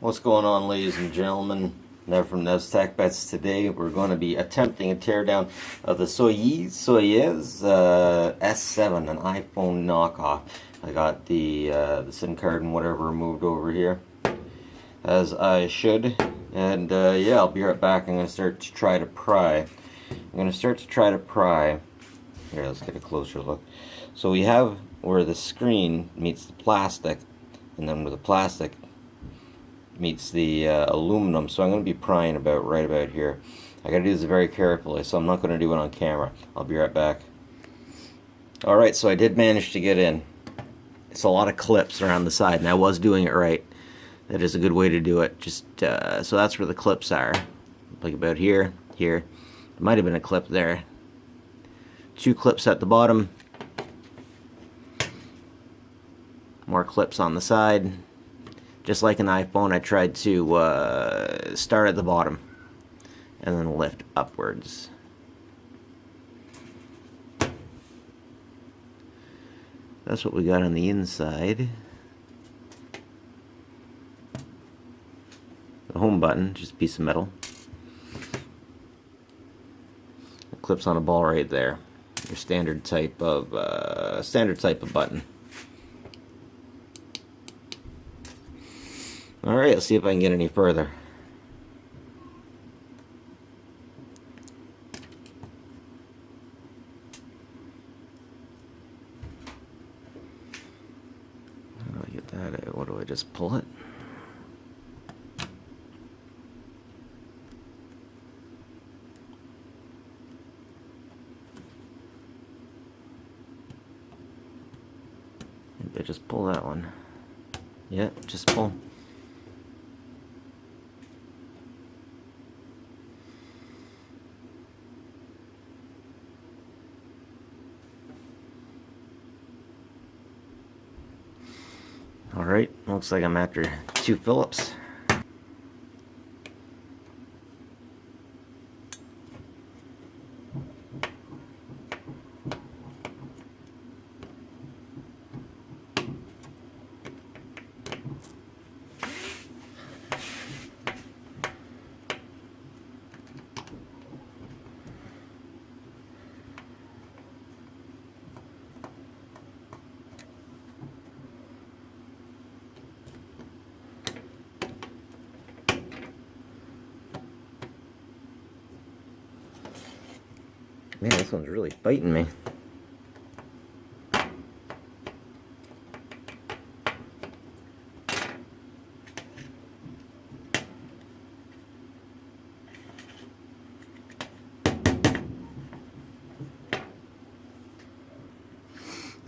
What's going on, ladies and gentlemen? Never from Tech Bets. Today we're going to be attempting a teardown of the Soyes S7, an iPhone knockoff. I got the SIM card and whatever removed over here, as I should. And yeah, I'll be right back. I'm going to start to try to pry. Here, let's get a closer look. So we have where the screen meets the plastic, and then where the plastic meets the aluminum. So I'm going to be prying right about here. I got to do this very carefully, so I'm not going to do it on camera. I'll be right back. Alright, so I did manage to get in. It's a lot of clips around the side, and I was doing it right. That is a good way to do it. Just so that's where the clips are. Like about here, here. There might have been a clip there. 2 clips at the bottom. More clips on the side. Just like an iPhone, I tried to start at the bottom and then lift upwards. That's what we got on the inside. The home button, just a piece of metal. It clips on a ball right there. Your standard type of button. Alright, let's see if I can get any further. How do I get that out? What do I just pull it? Maybe I just pull that one. Yeah, just pull. Alright, looks like I'm after 2 Phillips. Man, this one's really biting me.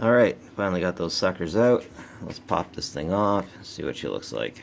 Alright, finally got those suckers out. Let's pop this thing off, see what she looks like.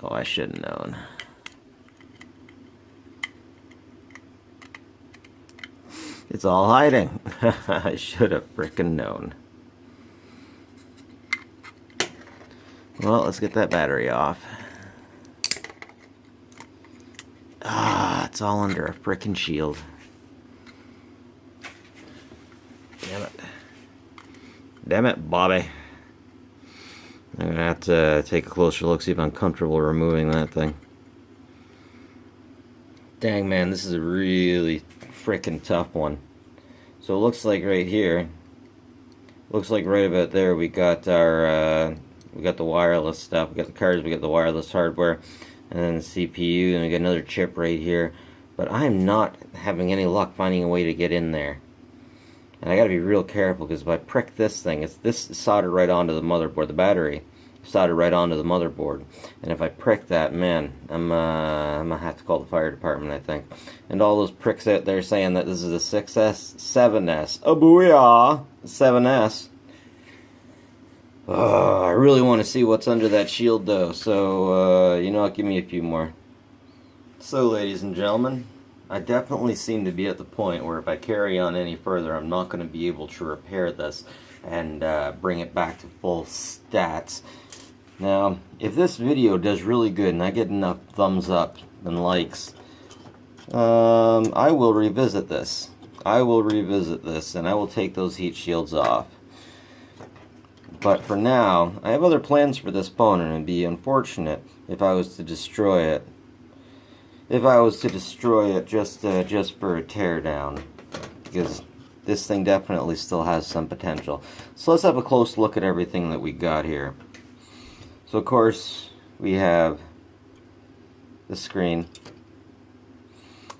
Oh, I should have known. It's all hiding. I should have frickin' known. Well, let's get that battery off. Ah, it's all under a frickin' shield. Damn it. Damn it, Bobby. I'm going to have to take a closer look, see if I'm comfortable removing that thing. Dang, man, this is a really freaking tough one. So it looks like right here, looks like right about there we got our, we got the wireless stuff, we got the cards, we got the wireless hardware, and then the CPU, and we got another chip right here. But I'm not having any luck finding a way to get in there. And I gotta be real careful, because if I prick this thing, this is soldered right onto the motherboard. The battery soldered right onto the motherboard. And if I prick that, man, I'm gonna have to call the fire department, I think. And all those pricks out there saying that this is a 6S, 7S, oh booyah, 7S. I really want to see what's under that shield though, so you know what, give me a few more. So ladies and gentlemen, I definitely seem to be at the point where if I carry on any further, I'm not going to be able to repair this and bring it back to full stats. Now, if this video does really good and I get enough thumbs up and likes, I will revisit this. I will revisit this and I will take those heat shields off. But for now, I have other plans for this phone, and it would be unfortunate if I was to destroy it. If I was to destroy it just for a teardown, because this thing definitely still has some potential. So let's have a close look at everything that we got here. So of course we have the screen.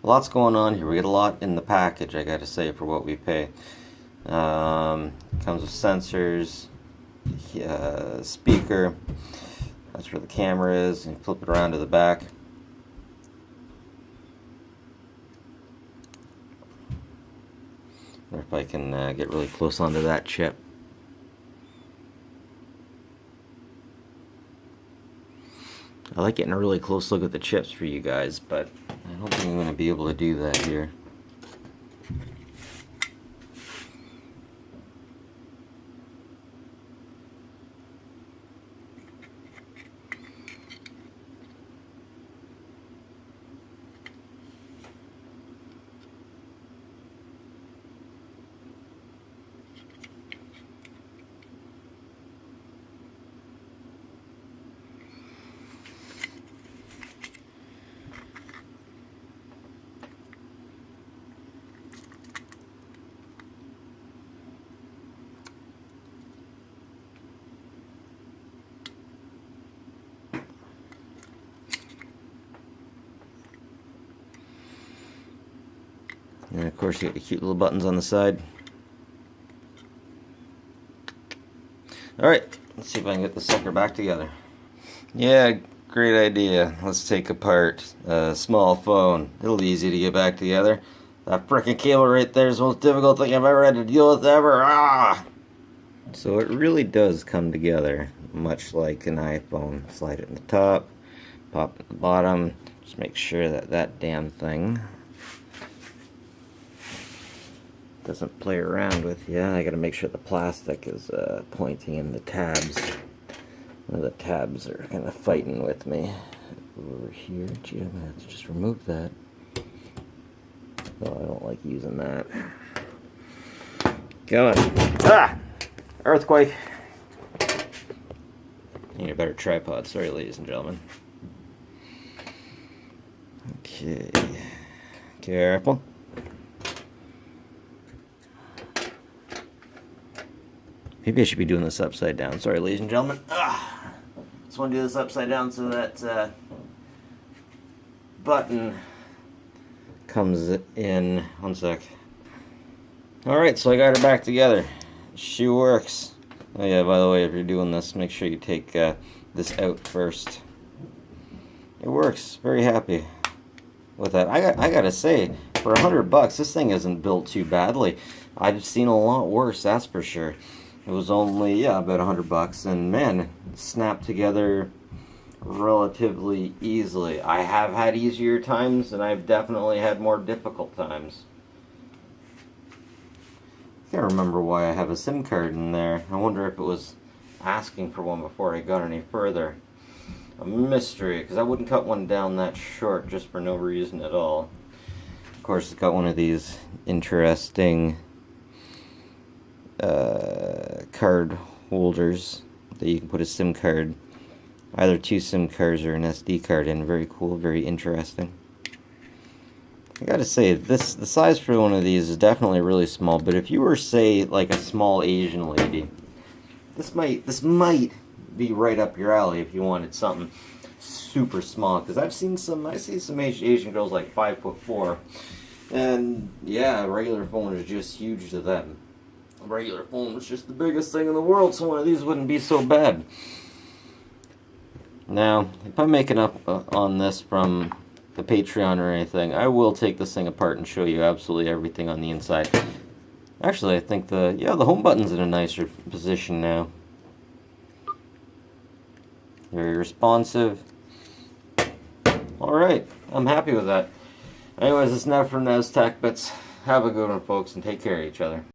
Lots going on here. We get a lot in the package, I gotta say, for what we pay. Comes with sensors, speaker. That's where the camera is. And flip it around to the back. Or if I can get really close onto that chip. I like getting a really close look at the chips for you guys, but I don't think I'm going to be able to do that here. And of course you got the cute little buttons on the side. Alright, let's see if I can get the sucker back together. Yeah, great idea. Let's take apart a small phone. It'll be easy to get back together. That frickin' cable right there is the most difficult thing I've ever had to deal with ever. Ah! So it really does come together, much like an iPhone. Slide it in the top, pop at the bottom. Just make sure that that damn thing doesn't play around with you. I gotta make sure the plastic is pointing in the tabs. The tabs are kind of fighting with me. Over here, gee, I'm gonna have to just remove that. Oh, I don't like using that. Go on. Ah! Earthquake! Need a better tripod. Sorry, ladies and gentlemen. Okay. Careful. Maybe I should be doing this upside down. Sorry, ladies and gentlemen. Just want to do this upside down so that button comes in. One sec. Alright, so I got her back together. She works. Oh yeah, by the way, if you're doing this, make sure you take this out first. It works. Very happy with that. I gotta say, for $100, this thing isn't built too badly. I've seen a lot worse, that's for sure. It was only, yeah, about $100, and man, it snapped together relatively easily. I have had easier times, and I've definitely had more difficult times. I can't remember why I have a SIM card in there. I wonder if it was asking for one before I got any further. A mystery, because I wouldn't cut one down that short just for no reason at all. Of course, it's got one of these interesting card holders that you can put a SIM card, either two SIM cards or an SD card in. Very cool, very interesting. I gotta say, the size for one of these is definitely really small, but if you were, say, like a small Asian lady, this might be right up your alley if you wanted something super small, because I see some Asian girls like 5'4", and yeah, a regular phone is just huge to them. A regular phone was just the biggest thing in the world, so one of these wouldn't be so bad. Now, if I'm making up on this from the Patreon or anything, I will take this thing apart and show you absolutely everything on the inside. Actually, I think the home button's in a nicer position now. Very responsive. Alright, I'm happy with that. Anyways, it's Nev from Nev's Tech Bits. Have a good one, folks, and take care of each other.